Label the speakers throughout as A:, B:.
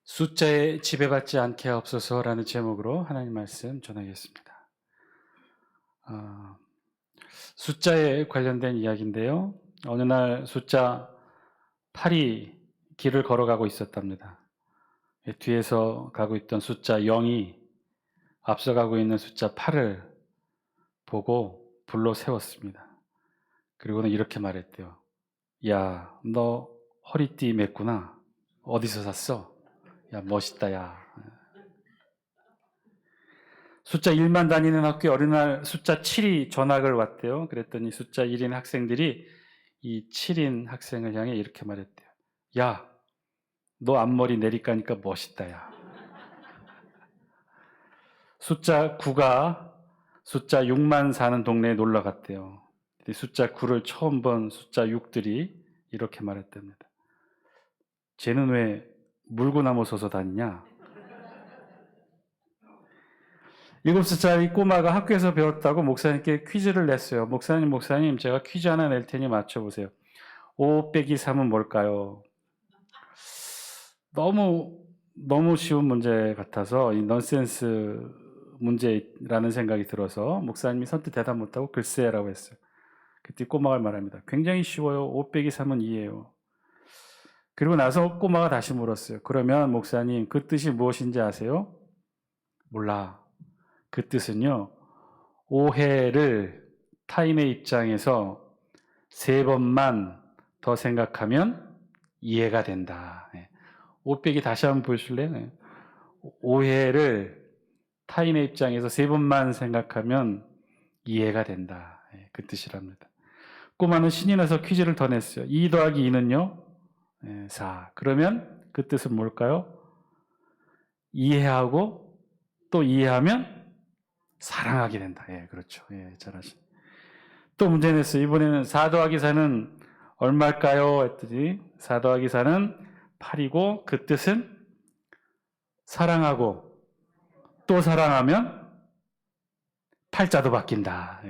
A: 숫자에 지배받지 않게 하옵소서라는 제목으로 하나님 말씀 전하겠습니다. 아, 숫자에 관련된 이야기인데요. 어느 날 숫자 8이 길을 걸어가고 있었답니다. 뒤에서 가고 있던 숫자 0이 앞서가고 있는 숫자 8을 보고 불러 세웠습니다. 그리고는 이렇게 말했대요. 야, 너 허리띠 맸구나. 어디서 샀어? 야, 멋있다, 야. 숫자 1만 다니는 학교에 어느 날 숫자 7이 전학을 왔대요. 그랬더니 숫자 1인 학생들이 이 7인 학생을 향해 이렇게 말했대요. 야, 너 앞머리 내리까니까 멋있다, 야. 숫자 9가 숫자 6만 사는 동네에 놀러 갔대요. 숫자 9를 처음 본 숫자 6들이 이렇게 말했답니다. 쟤는 왜 물구나무 서서 다니냐? 7살짜리 꼬마가 학교에서 배웠다고 목사님께 퀴즈를 냈어요. 목사님, 제가 퀴즈 하나 낼 테니 맞춰보세요. 5 빼기 3은 뭘까요? 너무 쉬운 문제 같아서 이 넌센스 문제라는 생각이 들어서 목사님이 선뜻 대답 못하고 글쎄라고 했어요. 그때 꼬마가 말합니다. 굉장히 쉬워요. 5 빼기 3은 2예요. 그리고 나서 꼬마가 다시 물었어요. 그러면 목사님 그 뜻이 무엇인지 아세요? 몰라. 그 뜻은요. 오해를 타인의 입장에서 3번만 더 생각하면 이해가 된다. 5 빼기 다시 한번 보실래요? 오해를 타인의 입장에서 3번만 생각하면 이해가 된다. 그 뜻이랍니다. 꼬마는 신이 나서 퀴즈를 더 냈어요. 2 더하기 2는요? 4. 그러면 그 뜻은 뭘까요? 이해하고 또 이해하면 사랑하게 된다. 그렇죠. 잘하시네. 또 문제 냈어요. 이번에는 4 더하기 4는 얼마일까요? 했더니 4 더하기 4는 8이고 그 뜻은 사랑하고 또 사랑하면 팔자도 바뀐다.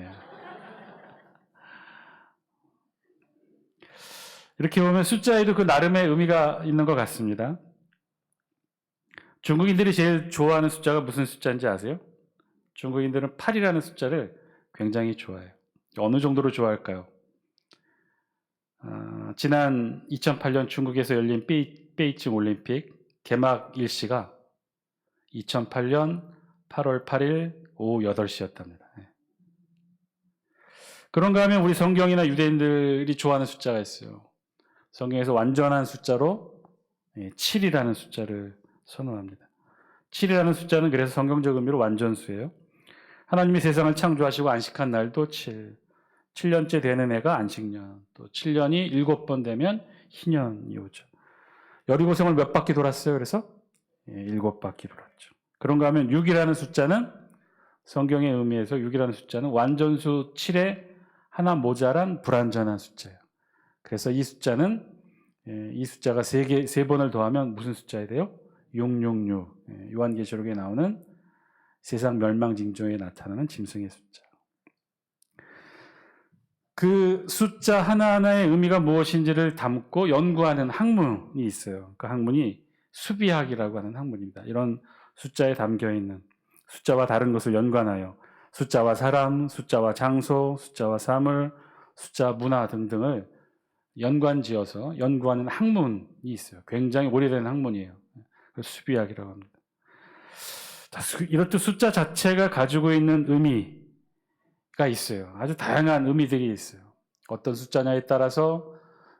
A: 이렇게 보면 숫자에도 그 나름의 의미가 있는 것 같습니다. 중국인들이 제일 좋아하는 숫자가 무슨 숫자인지 아세요? 중국인들은 8이라는 숫자를 굉장히 좋아해요. 어느 정도로 좋아할까요? 지난 2008년 중국에서 열린 베이징 올림픽 개막 일시가 2008년 8월 8일 오후 8시였답니다. 그런가 하면 우리 성경이나 유대인들이 좋아하는 숫자가 있어요. 성경에서 완전한 숫자로 7이라는 숫자를 선호합니다. 7이라는 숫자는 그래서 성경적 의미로 완전수예요. 하나님이 세상을 창조하시고 안식한 날도 7. 7년째 되는 해가 안식년. 또 7년이 7번 되면 희년이 오죠. 여리고성을 몇 바퀴 돌았어요? 그래서 7바퀴 돌았죠. 그런가 하면 6이라는 숫자는 성경의 의미에서 6이라는 숫자는 완전수 7에 하나 모자란 불완전한 숫자예요. 그래서 이 숫자는 이 숫자가 3번을 더하면 무슨 숫자에 돼요? 666. 요한계시록에 나오는 세상 멸망 징조에 나타나는 짐승의 숫자. 그 숫자 하나하나의 의미가 무엇인지를 담고 연구하는 학문이 있어요. 그 학문이 수비학이라고 하는 학문입니다. 이런 숫자에 담겨 있는 숫자와 다른 것을 연관하여 숫자와 사람, 숫자와 장소, 숫자와 사물, 숫자 문화 등등을 연관지어서 연구하는 학문이 있어요. 굉장히 오래된 학문이에요. 수비학이라고 합니다. 이렇듯 숫자 자체가 가지고 있는 의미가 있어요. 아주 다양한 의미들이 있어요. 어떤 숫자냐에 따라서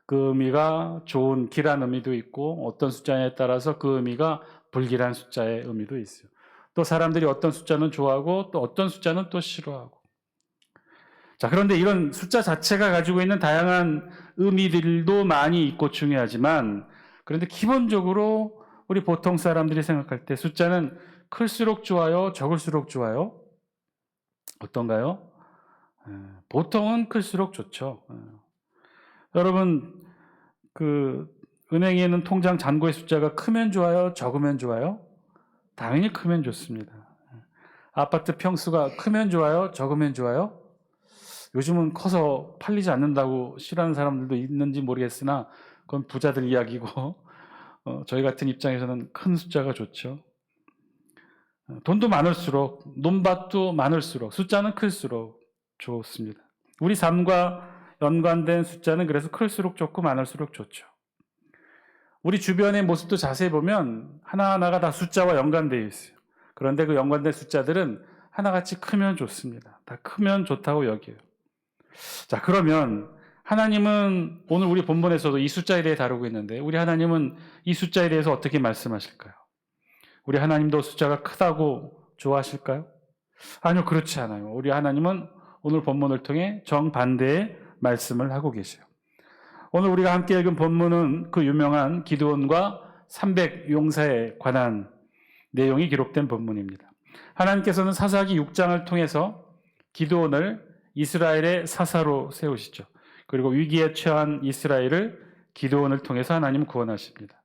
A: 그 의미가 좋은 길한 의미도 있고 어떤 숫자냐에 따라서 그 의미가 불길한 숫자의 의미도 있어요. 또 사람들이 어떤 숫자는 좋아하고 또 어떤 숫자는 또 싫어하고. 자, 그런데 이런 숫자 자체가 가지고 있는 다양한 의미들도 많이 있고 중요하지만 그런데 기본적으로 우리 보통 사람들이 생각할 때 숫자는 클수록 좋아요? 적을수록 좋아요? 어떤가요? 보통은 클수록 좋죠. 여러분, 은행에 있는 통장 잔고의 숫자가 크면 좋아요? 적으면 좋아요? 당연히 크면 좋습니다. 아파트 평수가 크면 좋아요? 적으면 좋아요? 요즘은 커서 팔리지 않는다고 싫어하는 사람들도 있는지 모르겠으나 그건 부자들 이야기고 저희 같은 입장에서는 큰 숫자가 좋죠. 돈도 많을수록, 논밭도 많을수록, 숫자는 클수록 좋습니다. 우리 삶과 연관된 숫자는 그래서 클수록 좋고 많을수록 좋죠. 우리 주변의 모습도 자세히 보면 하나하나가 다 숫자와 연관되어 있어요. 그런데 그 연관된 숫자들은 하나같이 크면 좋습니다. 다 크면 좋다고 여겨요. 자, 그러면 하나님은 오늘 우리 본문에서도 이 숫자에 대해 다루고 있는데 우리 하나님은 이 숫자에 대해서 어떻게 말씀하실까요? 우리 하나님도 숫자가 크다고 좋아하실까요? 아니요, 그렇지 않아요. 우리 하나님은 오늘 본문을 통해 정반대의 말씀을 하고 계세요. 오늘 우리가 함께 읽은 본문은 그 유명한 기드온과 300 용사에 관한 내용이 기록된 본문입니다. 하나님께서는 사사기 6장을 통해서 기드온을 이스라엘의 사사로 세우시죠. 그리고 위기에 처한 이스라엘을 기드온을 통해서 하나님 구원하십니다.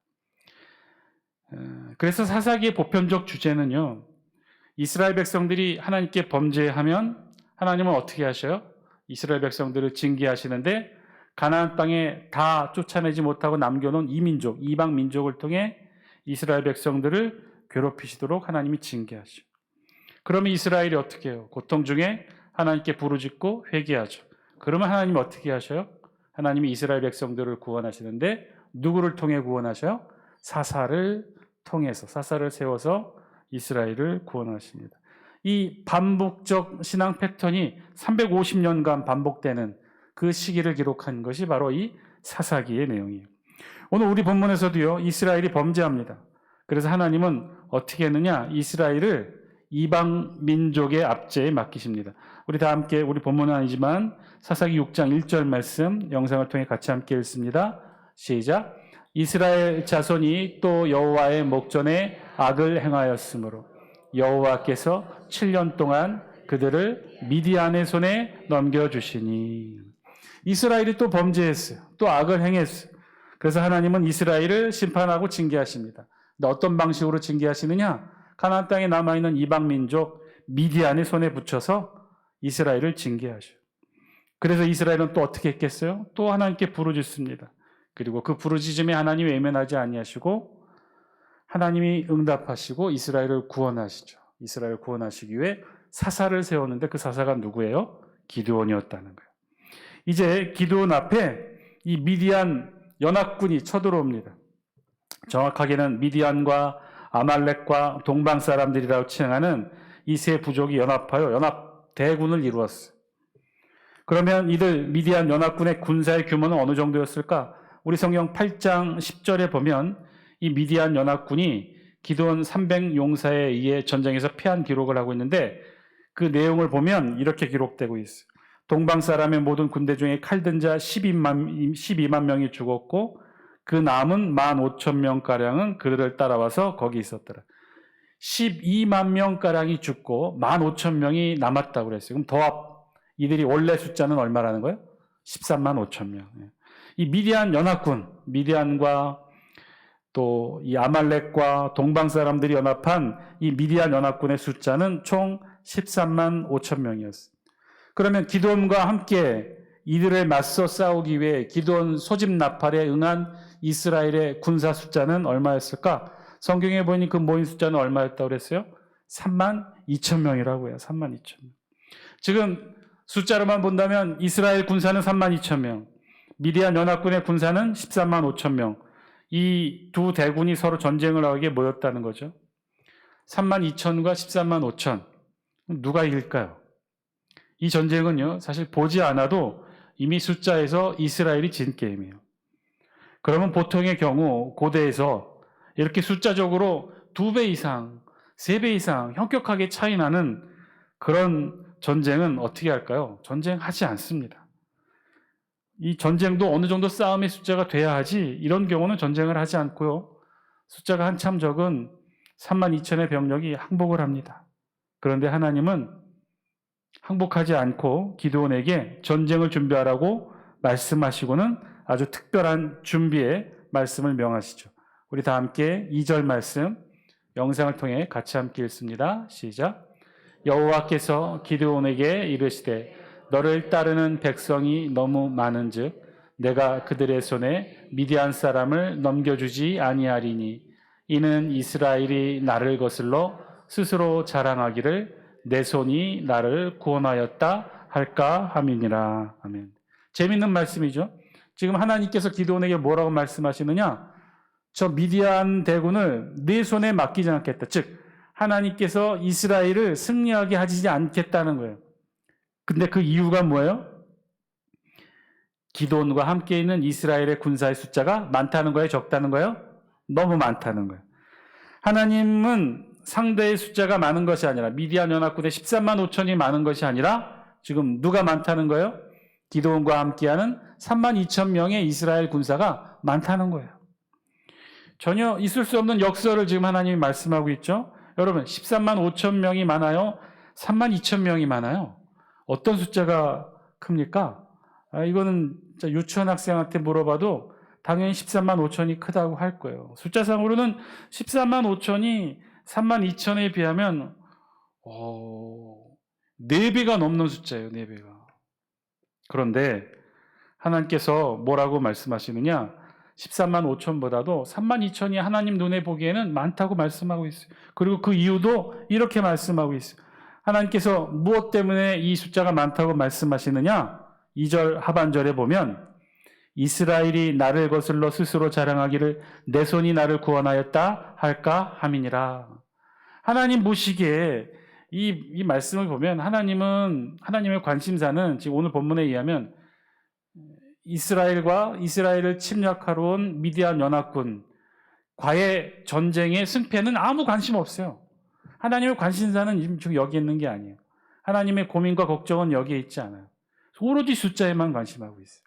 A: 그래서 사사기의 보편적 주제는요, 이스라엘 백성들이 하나님께 범죄하면 하나님은 어떻게 하셔요? 이스라엘 백성들을 징계하시는데 가나안 땅에 다 쫓아내지 못하고 남겨놓은 이민족, 이방 민족을 통해 이스라엘 백성들을 괴롭히시도록 하나님이 징계하시죠. 그러면 이스라엘이 어떻게 해요? 고통 중에 하나님께 부르짖고 회개하죠. 그러면 하나님이 어떻게 하셔요? 하나님이 이스라엘 백성들을 구원하시는데 누구를 통해 구원하셔요? 사사를 통해서, 사사를 세워서 이스라엘을 구원하십니다. 이 반복적 신앙 패턴이 350년간 반복되는 그 시기를 기록한 것이 바로 이 사사기의 내용이에요. 오늘 우리 본문에서도요, 이스라엘이 범죄합니다. 그래서 하나님은 어떻게 했느냐? 이스라엘을 이방 민족의 압제에 맡기십니다. 우리 다 함께, 우리 본문은 아니지만 사사기 6장 1절 말씀 영상을 통해 같이 함께 읽습니다. 시작. 이스라엘 자손이 또 여호와의 목전에 악을 행하였으므로 여호와께서 7년 동안 그들을 미디안의 손에 넘겨주시니. 이스라엘이 또 범죄했어요. 또 악을 행했어요. 그래서 하나님은 이스라엘을 심판하고 징계하십니다. 근데 어떤 방식으로 징계하시느냐? 가나안 땅에 남아있는 이방 민족 미디안의 손에 붙여서 이스라엘을 징계하셔요. 그래서 이스라엘은 또 어떻게 했겠어요? 또 하나님께 부르짖습니다. 그리고 그 부르짖음에 하나님이 외면하지 아니하시고 하나님이 응답하시고 이스라엘을 구원하시죠. 이스라엘을 구원하시기 위해 사사를 세웠는데 그 사사가 누구예요? 기드온이었다는 거예요. 이제 기드온 앞에 이 미디안 연합군이 쳐들어옵니다. 정확하게는 미디안과 아말렉과 동방 사람들이라고 칭하는 이 세 부족이 연합하여 연합 대군을 이루었어요. 그러면 이들 미디안 연합군의 군사의 규모는 어느 정도였을까? 우리 성경 8장 10절에 보면 이 미디안 연합군이 기드온 300 용사에 의해 전쟁에서 패한 기록을 하고 있는데 그 내용을 보면 이렇게 기록되고 있어요. 동방 사람의 모든 군대 중에 칼든 자 12만 명이 죽었고 그 남은 15,000명가량은 그들을 따라와서 거기 있었더라. 12만 명가량이 죽고 15,000명이 남았다고 그랬어요. 그럼 이들이 원래 숫자는 얼마라는 거예요? 13만 5천 명. 이 미디안 연합군, 미디안과 또 이 아말렉과 동방 사람들이 연합한 이 미디안 연합군의 숫자는 총 13만 5천 명이었어요. 그러면 기드온과 함께 이들을 맞서 싸우기 위해 기드온 소집 나팔에 응한 이스라엘의 군사 숫자는 얼마였을까? 성경에 보니 그 모인 숫자는 얼마였다고 그랬어요? 3만 2천 명이라고 해요. 3만 2천 명. 지금 숫자로만 본다면 이스라엘 군사는 3만 2천 명, 미디안 연합군의 군사는 13만 5천 명. 이 두 대군이 서로 전쟁을 하기에 모였다는 거죠. 3만 2천과 13만 5천. 누가 이길까요? 이 전쟁은요, 사실 보지 않아도 이미 숫자에서 이스라엘이 진 게임이에요. 그러면 보통의 경우 고대에서 이렇게 숫자적으로 2배 이상, 3배 이상 현격하게 차이 나는 그런 전쟁은 어떻게 할까요? 전쟁하지 않습니다. 이 전쟁도 어느 정도 싸움의 숫자가 돼야 하지 이런 경우는 전쟁을 하지 않고요. 숫자가 한참 적은 3만 2천의 병력이 항복을 합니다. 그런데 하나님은 항복하지 않고 기드온에게 전쟁을 준비하라고 말씀하시고는 아주 특별한 준비의 말씀을 명하시죠. 우리 다 함께 2절 말씀 영상을 통해 같이 함께 읽습니다. 시작. 여호와께서 기드온에게 이르시되 너를 따르는 백성이 너무 많은즉 내가 그들의 손에 미디안 사람을 넘겨주지 아니하리니 이는 이스라엘이 나를 거슬러 스스로 자랑하기를 내 손이 나를 구원하였다 할까 함이니라. 아멘. 재밌는 말씀이죠. 지금 하나님께서 기드온에게 뭐라고 말씀하시느냐? 저 미디안 대군을 내 손에 맡기지 않겠다. 즉 하나님께서 이스라엘을 승리하게 하지 않겠다는 거예요. 근데 그 이유가 뭐예요? 기드온과 함께 있는 이스라엘의 군사의 숫자가 많다는 거예요? 적다는 거예요? 너무 많다는 거예요. 하나님은 상대의 숫자가 많은 것이 아니라 미디안 연합군의 13만 5천이 많은 것이 아니라 지금 누가 많다는 거예요? 기드온과 함께하는 3만 2천 명의 이스라엘 군사가 많다는 거예요. 전혀 있을 수 없는 역설을 지금 하나님이 말씀하고 있죠. 여러분 13만 5천 명이 많아요? 3만 2천 명이 많아요? 어떤 숫자가 큽니까? 이거는 유치원 학생한테 물어봐도 당연히 13만 5천이 크다고 할 거예요. 숫자상으로는 13만 5천이 3만 2천에 비하면 4배가 넘는 숫자예요. 4배가. 그런데 하나님께서 뭐라고 말씀하시느냐? 13만 5천보다도 3만 2천이 하나님 눈에 보기에는 많다고 말씀하고 있어요. 그리고 그 이유도 이렇게 말씀하고 있어요. 하나님께서 무엇 때문에 이 숫자가 많다고 말씀하시느냐? 2절 하반절에 보면 이스라엘이 나를 거슬러 스스로 자랑하기를 내 손이 나를 구원하였다 할까 함이니라. 하나님 보시기에 이 말씀을 보면 하나님의 관심사는 지금 오늘 본문에 의하면 이스라엘과 이스라엘을 침략하러 온 미디안 연합군과의 전쟁의 승패는 아무 관심 없어요. 하나님의 관심사는 지금 여기 있는 게 아니에요. 하나님의 고민과 걱정은 여기에 있지 않아요. 오로지 숫자에만 관심하고 있어요.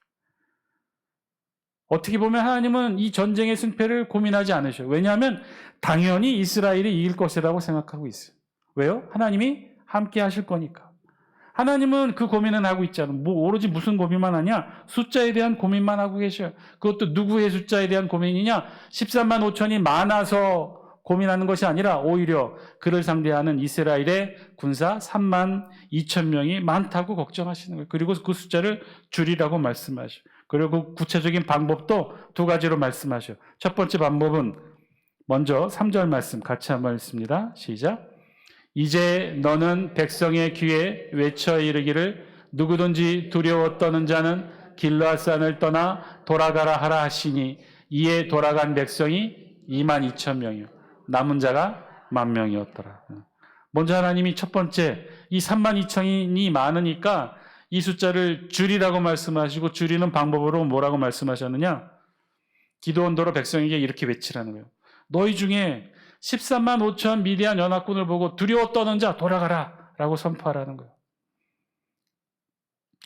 A: 어떻게 보면 하나님은 이 전쟁의 승패를 고민하지 않으셔요. 왜냐하면 당연히 이스라엘이 이길 것이라고 생각하고 있어요. 왜요? 하나님이 함께 하실 거니까. 하나님은 그 고민은 하고 있지 않아요. 오로지 무슨 고민만 하냐? 숫자에 대한 고민만 하고 계셔요. 그것도 누구의 숫자에 대한 고민이냐? 13만 5천이 많아서 고민하는 것이 아니라 오히려 그를 상대하는 이스라엘의 군사 3만 2천 명이 많다고 걱정하시는 거예요. 그리고 그 숫자를 줄이라고 말씀하셔요. 그리고 구체적인 방법도 두 가지로 말씀하셔요. 첫 번째 방법은 먼저 3절 말씀 같이 한번 읽습니다. 시작. 이제 너는 백성의 귀에 외쳐 이르기를 누구든지 두려워 떠는 자는 길르앗산을 떠나 돌아가라 하라 하시니 이에 돌아간 백성이 2만 2천 명이요 남은 자가 1만 명이었더라. 먼저 하나님이 첫 번째 이 3만 2천이 많으니까 이 숫자를 줄이라고 말씀하시고 줄이는 방법으로 뭐라고 말씀하셨느냐? 기드온더러 백성에게 이렇게 외치라는 거예요. 너희 중에 13만 5천 미디안 연합군을 보고 두려워 떠는 자 돌아가라 라고 선포하라는 거예요.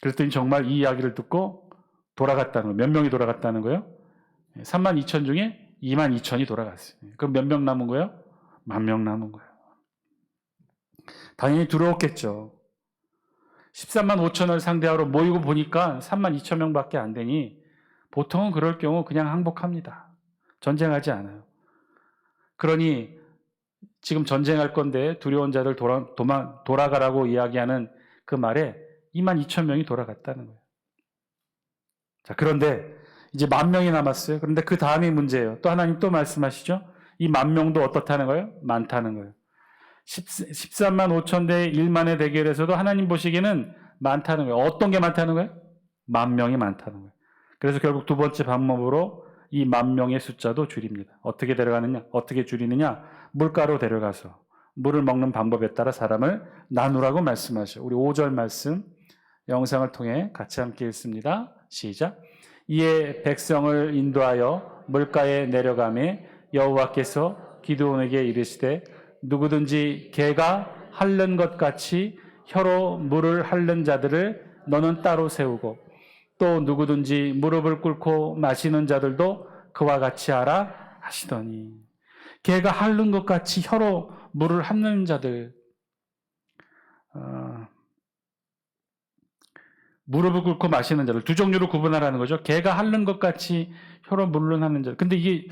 A: 그랬더니 정말 이 이야기를 듣고 돌아갔다는 거예요. 몇 명이 돌아갔다는 거예요? 3만 2천 중에 2만 2천이 돌아갔어요. 그럼 몇 명 남은 거예요? 1만 명 남은 거예요. 당연히 두려웠겠죠. 13만 5천을 상대하러 모이고 보니까 3만 2천 명밖에 안 되니 보통은 그럴 경우 그냥 항복합니다. 전쟁하지 않아요. 그러니 지금 전쟁할 건데 두려운 자들 돌아가라고 이야기하는 그 말에 2만 2천 명이 돌아갔다는 거예요. 자, 그런데 이제 1만 명이 남았어요. 그런데 그 다음이 문제예요. 또 하나님 또 말씀하시죠. 이 1만 명도 어떻다는 거예요? 많다는 거예요. 13만 5천 대 1만의 대결에서도 하나님 보시기에는 많다는 거예요. 어떤 게 많다는 거예요? 1만 명이 많다는 거예요. 그래서 결국 두 번째 방법으로 이 1만 명의 숫자도 줄입니다. 어떻게 데려가느냐? 어떻게 줄이느냐? 물가로 데려가서 물을 먹는 방법에 따라 사람을 나누라고 말씀하셔요. 우리 5절 말씀 영상을 통해 같이 함께 읽습니다. 시작. 이에 백성을 인도하여 물가에 내려가매 여호와께서 기드온에게 이르시되 누구든지 개가 핥는 것 같이 혀로 물을 핥는 자들을 너는 따로 세우고 또 누구든지 무릎을 꿇고 마시는 자들도 그와 같이 하라 하시더니 개가 핥는 것 같이 혀로 물을 핥는 자들 무릎을 꿇고 마시는 자들 두 종류로 구분하라는 거죠. 개가 핥는 것 같이 혀로 물을 핥는 자들. 근데 이게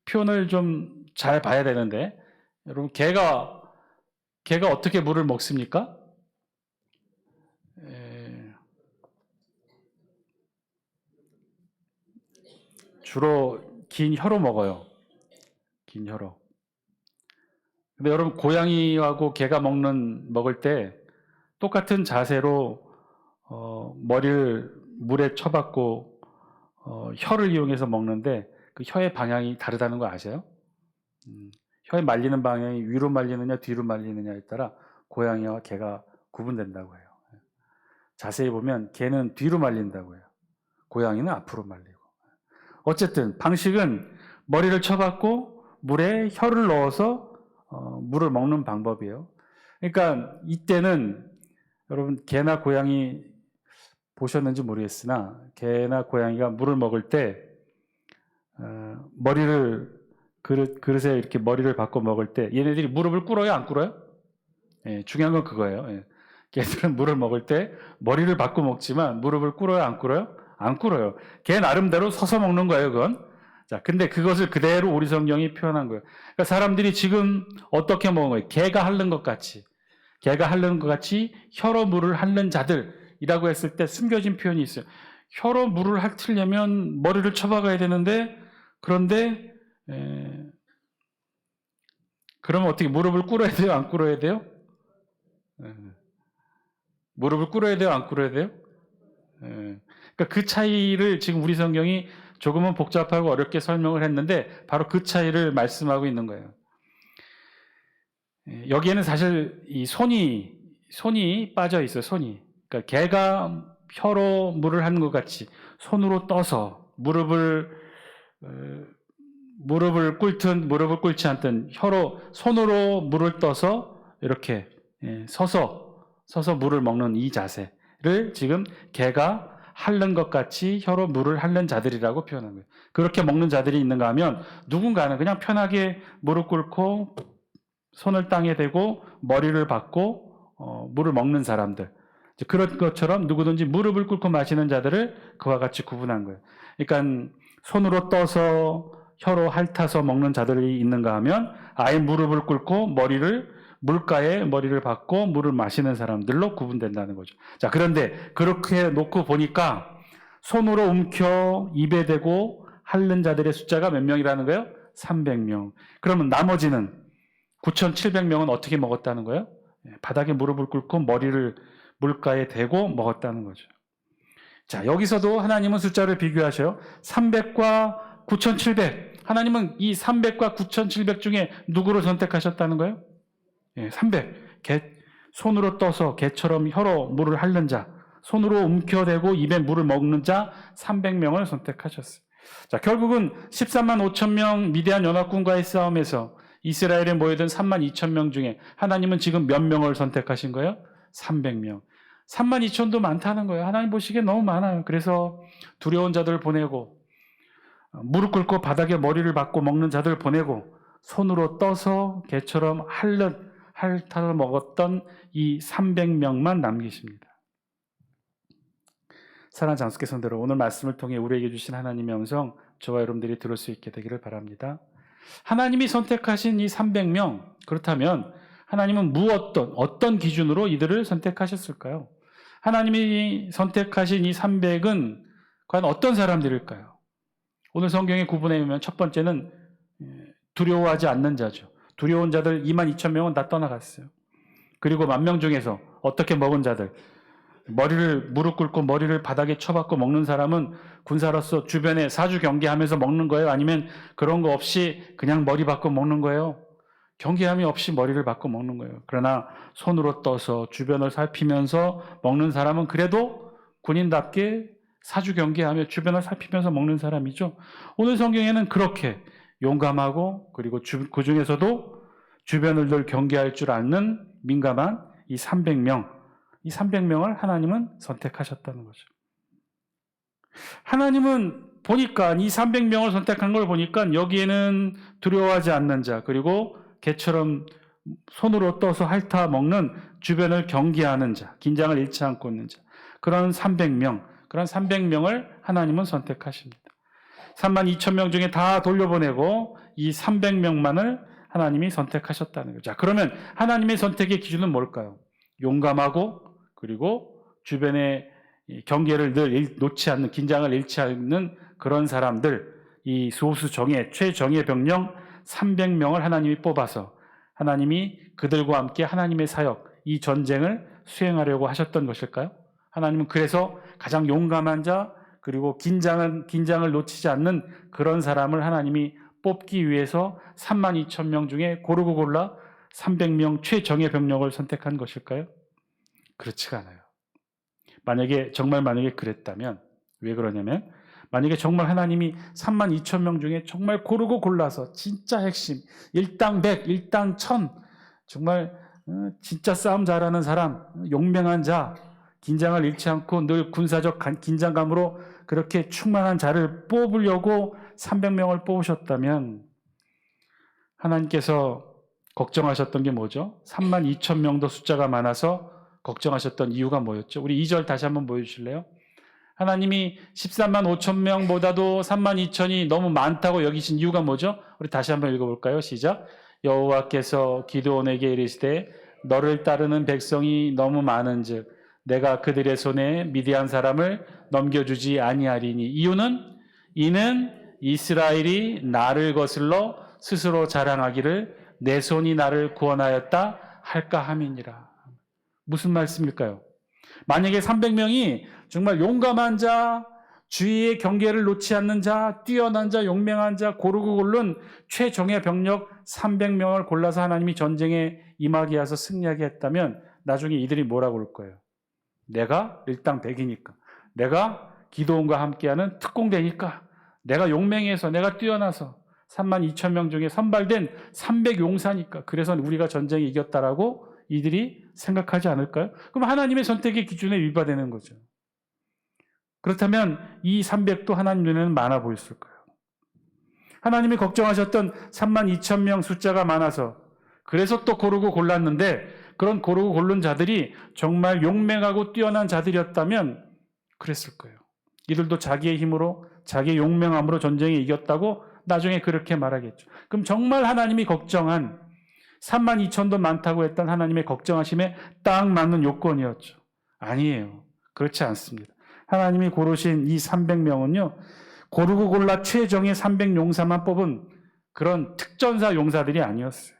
A: 표현을 좀 잘 봐야 되는데 여러분 개가 어떻게 물을 먹습니까? 주로 긴 혀로 먹어요. 긴 혀로. 근데 여러분 고양이하고 개가 먹을 때 똑같은 자세로 머리를 물에 쳐박고 혀를 이용해서 먹는데 그 혀의 방향이 다르다는 거 아세요? 혀에 말리는 방향이 위로 말리느냐 뒤로 말리느냐에 따라 고양이와 개가 구분된다고 해요. 자세히 보면 개는 뒤로 말린다고 해요. 고양이는 앞으로 말리고. 어쨌든 방식은 머리를 쳐박고 물에 혀를 넣어서 물을 먹는 방법이에요. 그러니까 이때는 여러분 개나 고양이 보셨는지 모르겠으나 개나 고양이가 물을 먹을 때 머리를 그릇에 이렇게 머리를 박고 먹을 때 얘네들이 무릎을 꿇어요, 안 꿇어요? 예, 중요한 건 그거예요. 예. 개들은 물을 먹을 때 머리를 박고 먹지만 무릎을 꿇어요, 안 꿇어요? 안 꿇어요. 개 나름대로 서서 먹는 거예요, 그건. 자, 근데 그것을 그대로 우리 성경이 표현한 거예요. 그러니까 사람들이 지금 어떻게 먹은 거예요? 개가 핥는 것 같이 혀로 물을 핥는 자들이라고 했을 때 숨겨진 표현이 있어요. 혀로 물을 핥으려면 머리를 쳐박아야 되는데 그런데 그러면 어떻게 무릎을 꿇어야 돼요? 안 꿇어야 돼요? 무릎을 꿇어야 돼요? 안 꿇어야 돼요? 그러니까 그 차이를 지금 우리 성경이 조금은 복잡하고 어렵게 설명을 했는데 바로 그 차이를 말씀하고 있는 거예요. 여기에는 사실 이 손이 빠져 있어요. 손이. 그러니까 개가 혀로 물을 하는 것 같이 손으로 떠서 무릎을 꿇든 무릎을 꿇지 않든 손으로 물을 떠서 이렇게 서서 물을 먹는 이 자세를 지금 개가 핥는 것 같이 혀로 물을 핥는 자들이라고 표현한 거예요. 그렇게 먹는 자들이 있는가 하면 누군가는 그냥 편하게 무릎 꿇고 손을 땅에 대고 머리를 박고 물을 먹는 사람들. 그런 것처럼 누구든지 무릎을 꿇고 마시는 자들을 그와 같이 구분한 거예요. 그러니까 손으로 떠서 혀로 핥아서 먹는 자들이 있는가 하면 아예 무릎을 꿇고 물가에 머리를 박고 물을 마시는 사람들로 구분된다는 거죠. 자, 그런데 그렇게 놓고 보니까 손으로 움켜 입에 대고 핥는 자들의 숫자가 몇 명이라는 거예요? 300명. 그러면 나머지는 9,700명은 어떻게 먹었다는 거예요? 바닥에 무릎을 꿇고 머리를 물가에 대고 먹었다는 거죠. 자, 여기서도 하나님은 숫자를 비교하셔요. 300과 9,700. 하나님은 이 300과 9,700 중에 누구를 선택하셨다는 거예요? 300. 손으로 떠서 개처럼 혀로 물을 핥는 자, 손으로 움켜대고 입에 물을 먹는 자 300명을 선택하셨어요. 자, 결국은 13만 5천 명 미디안 연합군과의 싸움에서 이스라엘에 모여든 3만 2천 명 중에 하나님은 지금 몇 명을 선택하신 거예요? 300명. 3만 2천도 많다는 거예요. 하나님 보시기에 너무 많아요. 그래서 두려운 자들 보내고 무릎 꿇고 바닥에 머리를 박고 먹는 자들 보내고 손으로 떠서 개처럼 핥아서 먹었던 이 300명만 남기십니다. 사랑하는 장수께 성도들, 오늘 말씀을 통해 우리에게 주신 하나님의 음성 저와 여러분들이 들을 수 있게 되기를 바랍니다. 하나님이 선택하신 이 300명, 그렇다면 하나님은 어떤 기준으로 이들을 선택하셨을까요? 하나님이 선택하신 이 300은 과연 어떤 사람들일까요? 오늘 성경에 구분해 보면 첫 번째는 두려워하지 않는 자죠. 두려운 자들 2만 2천 명은 다 떠나갔어요. 그리고 10,000명 중에서 어떻게 먹은 자들, 무릎 꿇고 머리를 바닥에 쳐박고 먹는 사람은 군사로서 주변에 사주 경계하면서 먹는 거예요? 아니면 그런 거 없이 그냥 머리 박고 먹는 거예요? 경계함이 없이 머리를 박고 먹는 거예요. 그러나 손으로 떠서 주변을 살피면서 먹는 사람은 그래도 군인답게 사주 경계하며 주변을 살피면서 먹는 사람이죠. 오늘 성경에는 그렇게 용감하고 그리고 그 중에서도 주변을 늘 경계할 줄 아는 민감한 이 300명을 하나님은 선택하셨다는 거죠. 하나님은 보니까 이 300명을 선택한 걸 보니까 여기에는 두려워하지 않는 자, 그리고 개처럼 손으로 떠서 핥아 먹는 주변을 경계하는 자, 긴장을 잃지 않고 있는 자, 그런 300명을 하나님은 선택하십니다. 3만 2천 명 중에 다 돌려보내고 이 300명만을 하나님이 선택하셨다는 거죠. 자, 그러면 하나님의 선택의 기준은 뭘까요? 용감하고 그리고 주변의 경계를 늘 놓지 않는, 긴장을 잃지 않는 그런 사람들, 이 소수 정예, 최정예 병력 300명을 하나님이 뽑아서 하나님이 그들과 함께 하나님의 사역, 이 전쟁을 수행하려고 하셨던 것일까요? 하나님은 그래서 가장 용감한 자, 그리고 긴장을 놓치지 않는 그런 사람을 하나님이 뽑기 위해서 32,000명 중에 고르고 골라 300명 최정예 병력을 선택한 것일까요? 그렇지가 않아요. 만약에 그랬다면, 왜 그러냐면, 만약에 정말 하나님이 32,000명 중에 정말 고르고 골라서 진짜 핵심, 일당 100, 일당 1000, 정말 진짜 싸움 잘하는 사람, 용맹한 자, 긴장을 잃지 않고 늘 군사적 긴장감으로 그렇게 충만한 자를 뽑으려고 300명을 뽑으셨다면 하나님께서 걱정하셨던 게 뭐죠? 32,000명도 숫자가 많아서 걱정하셨던 이유가 뭐였죠? 우리 2절 다시 한번 보여주실래요? 하나님이 13만 5천 명보다도 32,000이 너무 많다고 여기신 이유가 뭐죠? 우리 다시 한번 읽어볼까요? 시작. 여호와께서 기드온에게 이르시되 너를 따르는 백성이 너무 많은즉 내가 그들의 손에 미디안 사람을 넘겨주지 아니하리니 이는 이스라엘이 나를 거슬러 스스로 자랑하기를 내 손이 나를 구원하였다 할까 함이니라. 무슨 말씀일까요? 만약에 300명이 정말 용감한 자, 주위의 경계를 놓지 않는 자, 뛰어난 자, 용맹한 자, 고르고 고른 최정예 병력 300명을 골라서 하나님이 전쟁에 임하게 해서 승리하게 했다면 나중에 이들이 뭐라고 그럴 거예요? 내가 일당 100이니까, 내가 기드온과 함께하는 특공대니까, 내가 용맹해서, 내가 뛰어나서 32,000명 중에 선발된 300용사니까 그래서 우리가 전쟁에 이겼다라고 이들이 생각하지 않을까요? 그럼 하나님의 선택의 기준에 위반되는 거죠. 그렇다면 이 300도 하나님 눈에는 많아 보였을 거예요. 하나님이 걱정하셨던 32,000명 숫자가 많아서 그래서 또 고르고 골랐는데 그런 고르고 고른 자들이 정말 용맹하고 뛰어난 자들이었다면 그랬을 거예요. 이들도 자기의 힘으로 자기의 용맹함으로 전쟁에 이겼다고 나중에 그렇게 말하겠죠. 그럼 정말 하나님이 걱정한 32,000도 많다고 했던 하나님의 걱정하심에 딱 맞는 요건이었죠. 아니에요. 그렇지 않습니다. 하나님이 고르신 이 300명은요. 고르고 골라 최정의 300용사만 뽑은 그런 특전사 용사들이 아니었어요.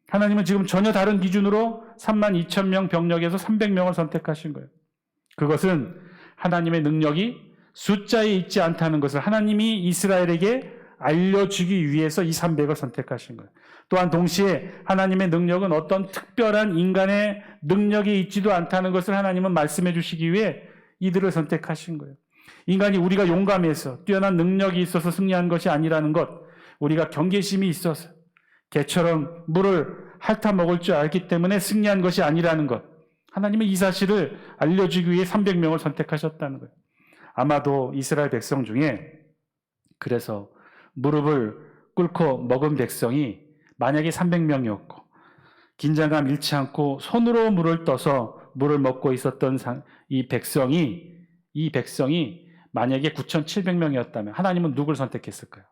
A: 하나님은 지금 전혀 다른 기준으로 32,000명 병력에서 300명을 선택하신 거예요. 그것은 하나님의 능력이 숫자에 있지 않다는 것을 하나님이 이스라엘에게 알려주기 위해서 이 300을 선택하신 거예요. 또한 동시에 하나님의 능력은 어떤 특별한 인간의 능력이 있지도 않다는 것을 하나님은 말씀해 주시기 위해 이들을 선택하신 거예요. 인간이 우리가 용감해서 뛰어난 능력이 있어서 승리한 것이 아니라는 것, 우리가 경계심이 있어서 개처럼 물을 핥아 먹을 줄 알기 때문에 승리한 것이 아니라는 것, 하나님은 이 사실을 알려주기 위해 300명을 선택하셨다는 거예요. 아마도 이스라엘 백성 중에 그래서 무릎을 꿇고 먹은 백성이 만약에 300명이었고 긴장감 잃지 않고 손으로 물을 떠서 물을 먹고 있었던 이 백성이 만약에 9,700명이었다면 하나님은 누굴 선택했을까요?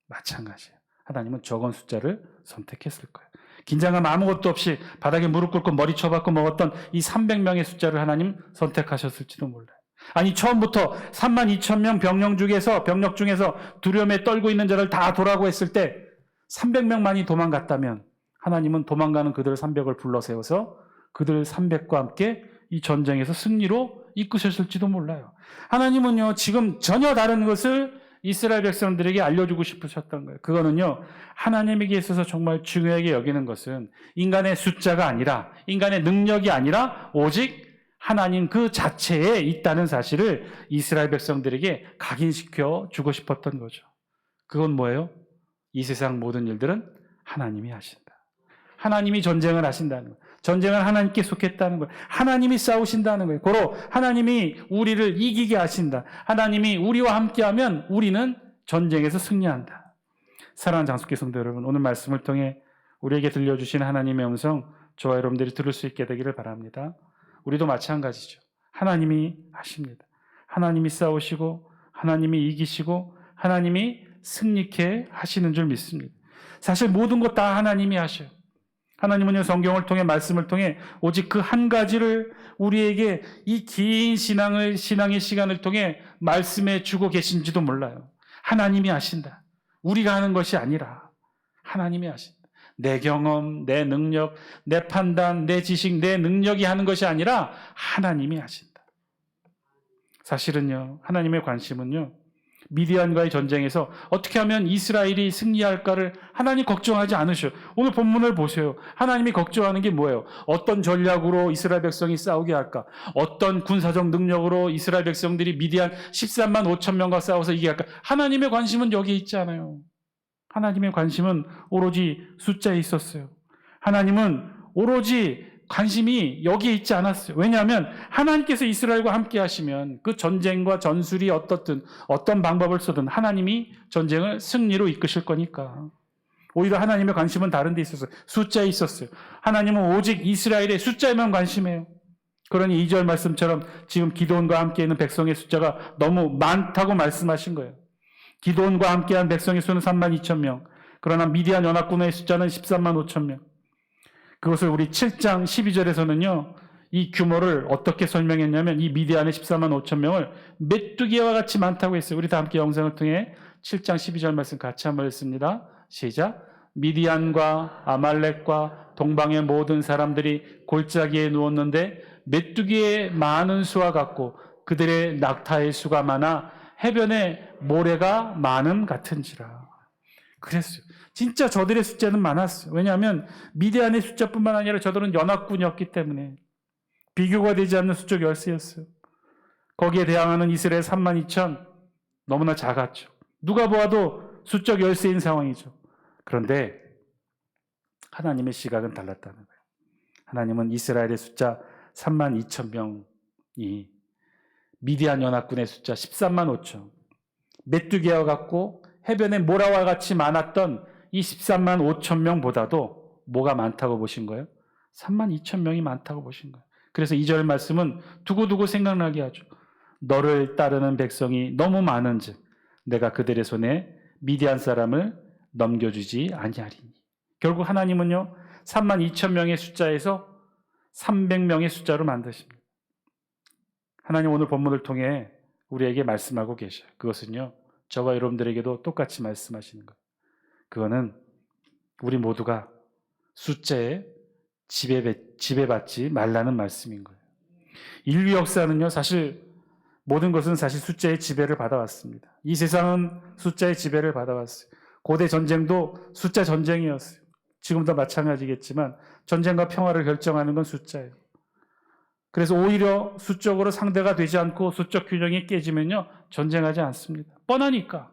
A: 마찬가지예요. 하나님은 적은 숫자를 선택했을 거예요. 긴장감 아무것도 없이 바닥에 무릎 꿇고 머리 쳐박고 먹었던 이 300명의 숫자를 하나님 선택하셨을지도 몰라요. 아니 처음부터 32,000명 병력 중에서 두려움에 떨고 있는 자를 다 도라고 했을 때 300명만이 도망갔다면 하나님은 도망가는 그들 300을 불러 세워서 그들 300과 함께 이 전쟁에서 승리로 이끄셨을지도 몰라요. 하나님은요 지금 전혀 다른 것을 이스라엘 백성들에게 알려주고 싶으셨던 거예요. 그거는요 하나님에게 있어서 정말 중요하게 여기는 것은 인간의 숫자가 아니라 인간의 능력이 아니라 오직 하나님 그 자체에 있다는 사실을 이스라엘 백성들에게 각인시켜 주고 싶었던 거죠. 그건 뭐예요? 이 세상 모든 일들은 하나님이 하신다. 하나님이 전쟁을 하신다는 거예요. 전쟁은 하나님께 속했다는 거예요. 하나님이 싸우신다는 거예요. 고로 하나님이 우리를 이기게 하신다. 하나님이 우리와 함께하면 우리는 전쟁에서 승리한다. 사랑하는 장숙기 성도 여러분, 오늘 말씀을 통해 우리에게 들려주신 하나님의 음성 저와 여러분들이 들을 수 있게 되기를 바랍니다. 우리도 마찬가지죠. 하나님이 하십니다. 하나님이 싸우시고 하나님이 이기시고 하나님이 승리케 하시는 줄 믿습니다. 사실 모든 것 다 하나님이 하셔요. 하나님은요, 성경을 통해, 말씀을 통해 오직 그 한 가지를 우리에게 이 긴 신앙의 시간을 통해 말씀해 주고 계신지도 몰라요. 하나님이 아신다. 우리가 하는 것이 아니라 하나님이 아신다. 내 경험, 내 능력, 내 판단, 내 지식, 내 능력이 하는 것이 아니라 하나님이 하신다. 사실은요, 하나님의 관심은요, 미디안과의 전쟁에서 어떻게 하면 이스라엘이 승리할까를 하나님 걱정하지 않으셔요. 오늘 본문을 보세요. 하나님이 걱정하는 게 뭐예요? 어떤 전략으로 이스라엘 백성이 싸우게 할까? 어떤 군사적 능력으로 이스라엘 백성들이 미디안 13만 5천 명과 싸워서 이기게 할까? 하나님의 관심은 여기에 있지 않아요. 하나님의 관심은 오로지 숫자에 있었어요. 하나님은 오로지 관심이 여기에 있지 않았어요. 왜냐하면 하나님께서 이스라엘과 함께 하시면 그 전쟁과 전술이 어떻든 어떤 방법을 쓰든 하나님이 전쟁을 승리로 이끄실 거니까. 오히려 하나님의 관심은 다른 데 있었어요. 숫자에 있었어요. 하나님은 오직 이스라엘의 숫자에만 관심해요. 그러니 2절 말씀처럼 지금 기드온과 함께 있는 백성의 숫자가 너무 많다고 말씀하신 거예요. 기드온과 함께한 백성의 수는 3만 2천 명. 그러나 미디안 연합군의 숫자는 13만 5천 명. 그것을 우리 7장 12절에서는요. 이 규모를 어떻게 설명했냐면 이 미디안의 14만 5천 명을 메뚜기와 같이 많다고 했어요. 우리 다 함께 영상을 통해 7장 12절 말씀 같이 한번 읽습니다. 시작. 미디안과 아말렉과 동방의 모든 사람들이 골짜기에 누웠는데 메뚜기의 많은 수와 같고 그들의 낙타의 수가 많아 해변에 모래가 많음 같은지라. 그랬어요. 진짜 저들의 숫자는 많았어요. 왜냐하면 미디안의 숫자뿐만 아니라 저들은 연합군이었기 때문에 비교가 되지 않는 수적 열세였어요. 거기에 대항하는 이스라엘 3만 2천 너무나 작았죠. 누가 보아도 수적 열세인 상황이죠. 그런데 하나님의 시각은 달랐다는 거예요. 하나님은 이스라엘의 숫자 3만 2천 명이 미디안 연합군의 숫자 13만 5천, 메뚜기와 같고 해변에 모라와 같이 많았던 이 13만 5천 명보다도 뭐가 많다고 보신 거예요? 3만 2천 명이 많다고 보신 거예요. 그래서 2절 말씀은 두고두고 생각나게 하죠. 너를 따르는 백성이 너무 많은즉 내가 그들의 손에 미디안 사람을 넘겨주지 아니하리니. 결국 하나님은요 3만 2천 명의 숫자에서 300명의 숫자로 만드십니다. 하나님 오늘 본문을 통해 우리에게 말씀하고 계셔요. 그것은요 저와 여러분들에게도 똑같이 말씀하시는 거예요. 그거는 우리 모두가 숫자에 지배받지 말라는 말씀인 거예요. 인류 역사는요 사실 모든 것은 사실 숫자의 지배를 받아왔습니다. 이 세상은 숫자의 지배를 받아왔어요. 고대 전쟁도 숫자 전쟁이었어요. 지금도 마찬가지겠지만 전쟁과 평화를 결정하는 건 숫자예요. 그래서 오히려 수적으로 상대가 되지 않고 수적 균형이 깨지면요 전쟁하지 않습니다. 뻔하니까.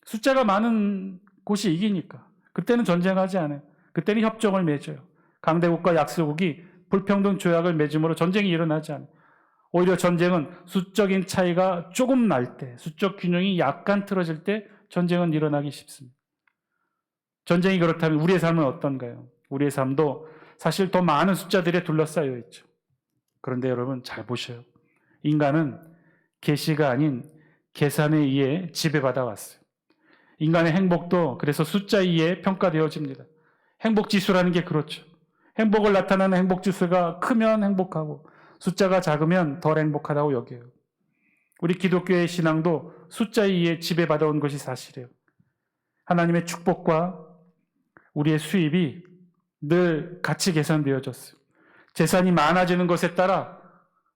A: 숫자가 많은 곳이 이기니까. 그때는 전쟁하지 않아요. 그때는 협정을 맺어요. 강대국과 약소국이 불평등 조약을 맺음으로 전쟁이 일어나지 않아요. 오히려 전쟁은 수적인 차이가 조금 날 때, 수적 균형이 약간 틀어질 때 전쟁은 일어나기 쉽습니다. 전쟁이 그렇다면 우리의 삶은 어떤가요? 우리의 삶도 사실 더 많은 숫자들에 둘러싸여 있죠. 그런데 여러분 잘 보셔요. 인간은 계시가 아닌 계산에 의해 지배받아 왔어요. 인간의 행복도 그래서 숫자에 의해 평가되어집니다. 행복지수라는 게 그렇죠. 행복을 나타내는 행복지수가 크면 행복하고 숫자가 작으면 덜 행복하다고 여겨요. 우리 기독교의 신앙도 숫자에 의해 지배받아온 것이 사실이에요. 하나님의 축복과 우리의 수입이 늘 같이 계산되어졌어요. 재산이 많아지는 것에 따라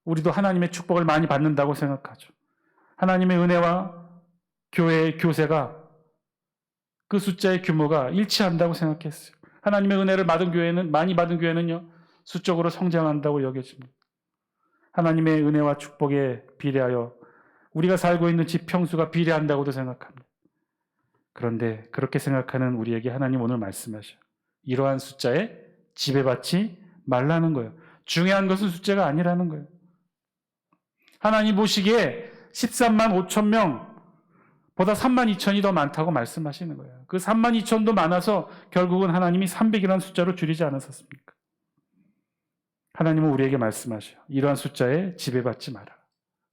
A: 우리도 하나님의 축복을 많이 받는다고 생각하죠. 하나님의 은혜와 교회의 교세가 그 숫자의 규모가 일치한다고 생각했어요. 하나님의 은혜를 많이 받은 교회는요, 수적으로 성장한다고 여겨집니다. 하나님의 은혜와 축복에 비례하여 우리가 살고 있는 집 평수가 비례한다고도 생각합니다. 그런데 그렇게 생각하는 우리에게 하나님 오늘 말씀하셔요. 이러한 숫자에 지배받지 말라는 거예요. 중요한 것은 숫자가 아니라는 거예요. 하나님 보시기에 13만 5천 명보다 3만 2천이 더 많다고 말씀하시는 거예요. 그 3만 2천도 많아서 결국은 하나님이 300이라는 숫자로 줄이지 않으셨습니까? 하나님은 우리에게 말씀하셔요. 이러한 숫자에 지배받지 마라.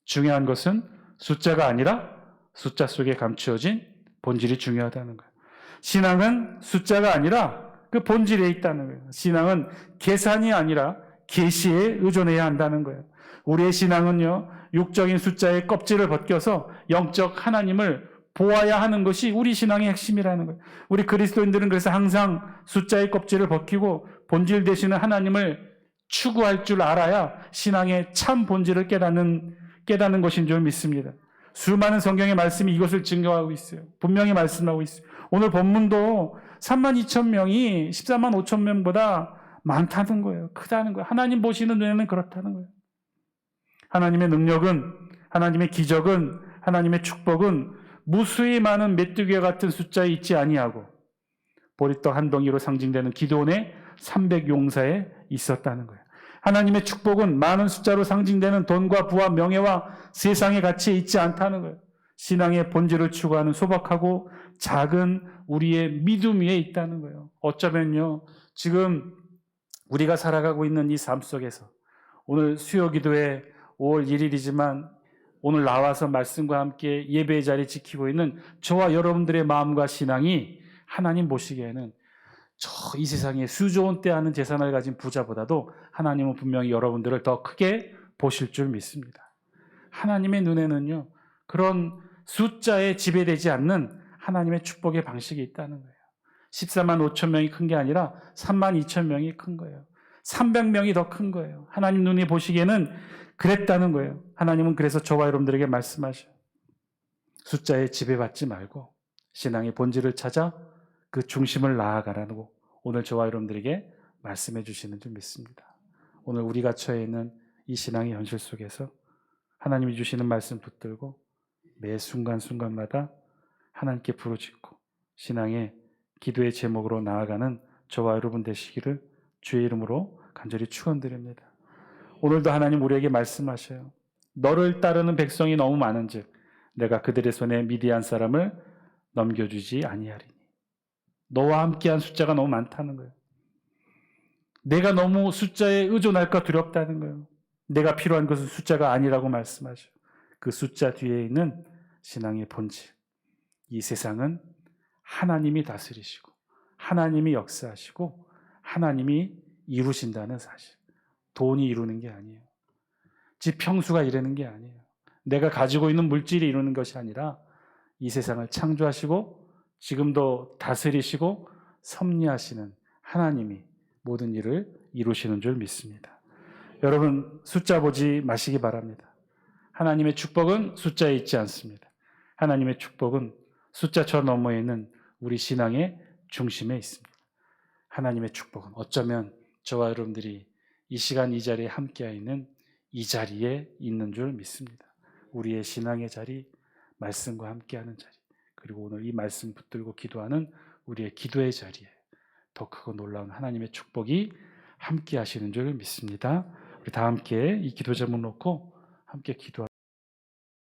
A: 중요한 것은 숫자가 아니라 숫자 속에 감추어진 본질이 중요하다는 거예요. 신앙은 숫자가 아니라 그 본질에 있다는 거예요. 신앙은 계산이 아니라 계시에 의존해야 한다는 거예요. 우리의 신앙은요, 육적인 숫자의 껍질을 벗겨서 영적 하나님을 보아야 하는 것이 우리 신앙의 핵심이라는 거예요. 우리 그리스도인들은 그래서 항상 숫자의 껍질을 벗기고 본질 되시는 하나님을 추구할 줄 알아야 신앙의 참 본질을 깨닫는 것인 줄 믿습니다. 수많은 성경의 말씀이 이것을 증거하고 있어요. 분명히 말씀하고 있어요. 오늘 본문도 32,000명이 14만 5천 명보다 많다는 거예요. 크다는 거예요. 하나님 보시는 눈에는 그렇다는 거예요. 하나님의 능력은, 하나님의 기적은, 하나님의 축복은 무수히 많은 메뚜기와 같은 숫자에 있지 아니하고 보리떡 한 덩이로 상징되는 기드온의 300용사에 있었다는 거예요. 하나님의 축복은 많은 숫자로 상징되는 돈과 부와 명예와 세상의 가치에 있지 않다는 거예요. 신앙의 본질을 추구하는 소박하고 작은 우리의 믿음 위에 있다는 거예요. 어쩌면요, 지금 우리가 살아가고 있는 이 삶 속에서 오늘 수요기도회 5월 1일이지만 오늘 나와서 말씀과 함께 예배의 자리 지키고 있는 저와 여러분들의 마음과 신앙이 하나님 보시기에는 저 이 세상에 수조원 때 하는 재산을 가진 부자보다도 하나님은 분명히 여러분들을 더 크게 보실 줄 믿습니다. 하나님의 눈에는요, 그런 숫자에 지배되지 않는 하나님의 축복의 방식이 있다는 거예요. 14만 5천 명이 큰 게 아니라 3만 2천 명이 큰 거예요. 300명이 더 큰 거예요. 하나님 눈이 보시기에는 그랬다는 거예요. 하나님은 그래서 저와 여러분들에게 말씀하셔요. 숫자에 지배받지 말고 신앙의 본질을 찾아 그 중심을 나아가라고 오늘 저와 여러분들에게 말씀해 주시는 줄 믿습니다. 오늘 우리가 처해 있는 이 신앙의 현실 속에서 하나님이 주시는 말씀 붙들고 매 순간순간마다 하나님께 부르짖고 신앙의 기도의 제목으로 나아가는 저와 여러분 되시기를 주의 이름으로 간절히 축원드립니다. 오늘도 하나님 우리에게 말씀하셔요. 너를 따르는 백성이 너무 많은즉 내가 그들의 손에 미디안 사람을 넘겨주지 아니하리니. 너와 함께한 숫자가 너무 많다는 거예요. 내가 너무 숫자에 의존할까 두렵다는 거예요. 내가 필요한 것은 숫자가 아니라고 말씀하셔요. 그 숫자 뒤에 있는 신앙의 본질. 이 세상은 하나님이 다스리시고 하나님이 역사하시고 하나님이 이루신다는 사실. 돈이 이루는 게 아니에요. 집 평수가 이루는 게 아니에요. 내가 가지고 있는 물질이 이루는 것이 아니라 이 세상을 창조하시고 지금도 다스리시고 섭리하시는 하나님이 모든 일을 이루시는 줄 믿습니다. 여러분 숫자 보지 마시기 바랍니다. 하나님의 축복은 숫자에 있지 않습니다. 하나님의 축복은 숫자 저 너머에 있는 우리 신앙의 중심에 있습니다. 하나님의 축복은 어쩌면 저와 여러분들이 이 시간 이 자리에 함께하 있는 이 자리에 있는 줄 믿습니다. 우리의 신앙의 자리, 말씀과 함께하는 자리, 그리고 오늘 이 말씀 붙들고 기도하는 우리의 기도의 자리에 더 크고 놀라운 하나님의 축복이 함께하시는 줄 믿습니다. 우리 다 함께 이 기도 제목 놓고 함께 기도하겠습니다.